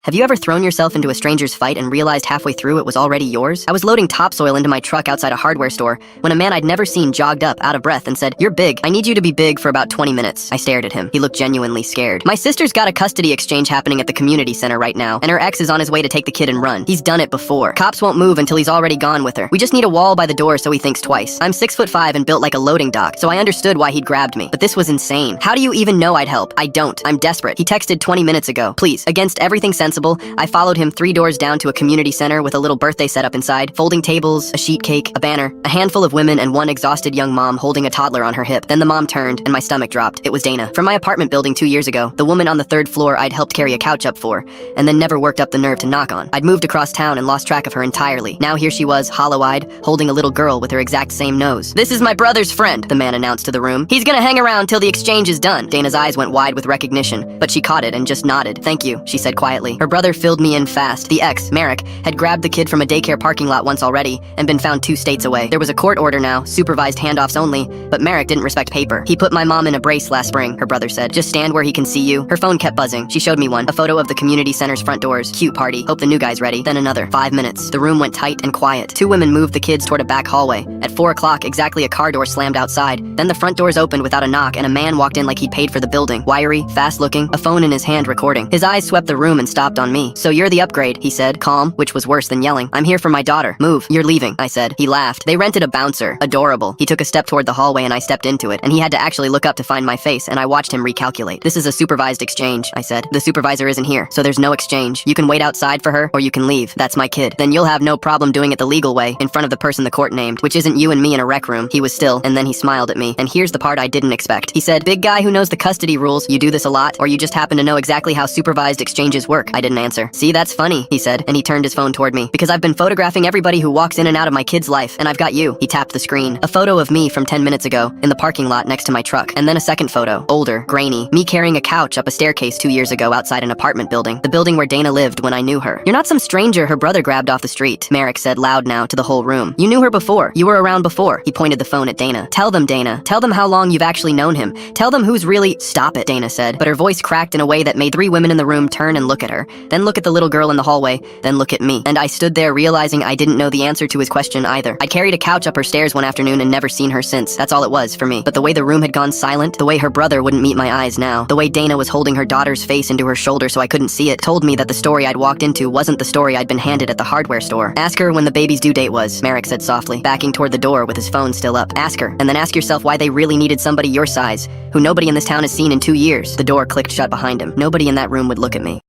Have you ever thrown yourself into a stranger's fight and realized halfway through it was already yours? I was loading topsoil into my truck outside a hardware store when a man I'd never seen jogged up, out of breath, and said, "You're big. I need you to be big for about 20 minutes. I stared at him. He looked genuinely scared. My sister's got a custody exchange happening at the community center right now, and her ex is on his way to take the kid and run. He's done it before. Cops won't move until he's already gone with her. We just need a wall by the door so he thinks twice. I'm 6'5" and built like a loading dock, so I understood why he'd grabbed me. But this was insane. How do you even know I'd help? I don't. I'm desperate. He texted 20 minutes ago. Please. Against everything sensible, I followed him 3 doors down to a community center with a little birthday setup inside, folding tables, a sheet cake, a banner, a handful of women, and one exhausted young mom holding a toddler on her hip. Then the mom turned, and my stomach dropped. It was Dana. From my apartment building 2 years ago, the woman on the 3rd floor I'd helped carry a couch up for, and then never worked up the nerve to knock on. I'd moved across town and lost track of her entirely. Now here she was, hollow-eyed, holding a little girl with her exact same nose. "This is my brother's friend," the man announced to the room. "He's gonna hang around till the exchange is done." Dana's eyes went wide with recognition, but she caught it and just nodded. "Thank you," she said quietly. Her brother filled me in fast. The ex, Merrick, had grabbed the kid from a daycare parking lot once already and been found 2 states away. There was a court order now, supervised handoffs only, but Merrick didn't respect paper. "He put my mom in a brace last spring," her brother said. "Just stand where he can see you." Her phone kept buzzing. She showed me one, a photo of the community center's front doors. "Cute party. Hope the new guy's ready." Then another. 5 minutes. The room went tight and quiet. 2 women moved the kids toward a back hallway. At 4 o'clock, exactly, a car door slammed outside. Then the front doors opened without a knock, and a man walked in like he'd paid for the building. Wiry, fast-looking, a phone in his hand recording. His eyes swept the room and stopped on me. "So you're the upgrade," he said, calm, which was worse than yelling. "I'm here for my daughter. Move. You're leaving," I said. He laughed. "They rented a bouncer. Adorable." He took a step toward the hallway and I stepped into it, and he had to actually look up to find my face, and I watched him recalculate. "This is a supervised exchange," I said. "The supervisor isn't here, so there's no exchange. You can wait outside for her, or you can leave. That's my kid. Then you'll have no problem doing it the legal way, in front of the person the court named, which isn't you and me in a rec room." He was still, and then he smiled at me. And here's the part I didn't expect. He said, "Big guy who knows the custody rules, you do this a lot, or you just happen to know exactly how supervised exchanges work?" I didn't answer. "See, that's funny," he said, and he turned his phone toward me. "Because I've been photographing everybody who walks in and out of my kid's life, and I've got you." He tapped the screen. A photo of me from 10 minutes ago, in the parking lot next to my truck. And then a second photo, older, grainy, me carrying a couch up a staircase 2 years ago outside an apartment building. The building where Dana lived when I knew her. "You're not some stranger her brother grabbed off the street," Merrick said loud now to the whole room. "You knew her before. You were around before." He pointed the phone at Dana. "Tell them, Dana. Tell them how long you've actually known him. Tell them who's really—" "Stop it," Dana said, but her voice cracked in a way that made 3 women in the room turn and look at her, then look at the little girl in the hallway, then look at me. And I stood there realizing I didn't know the answer to his question either. I'd carried a couch up her stairs one afternoon and never seen her since. That's all it was for me. But the way the room had gone silent, the way her brother wouldn't meet my eyes now, the way Dana was holding her daughter's face into her shoulder so I couldn't see it, told me that the story I'd walked into wasn't the story I'd been handed at the hardware store. "Ask her when the baby's due date was," Merrick said softly, backing toward the door with his phone still up. "Ask her, and then ask yourself why they really needed somebody your size, who nobody in this town has seen in 2 years." The door clicked shut behind him. Nobody in that room would look at me.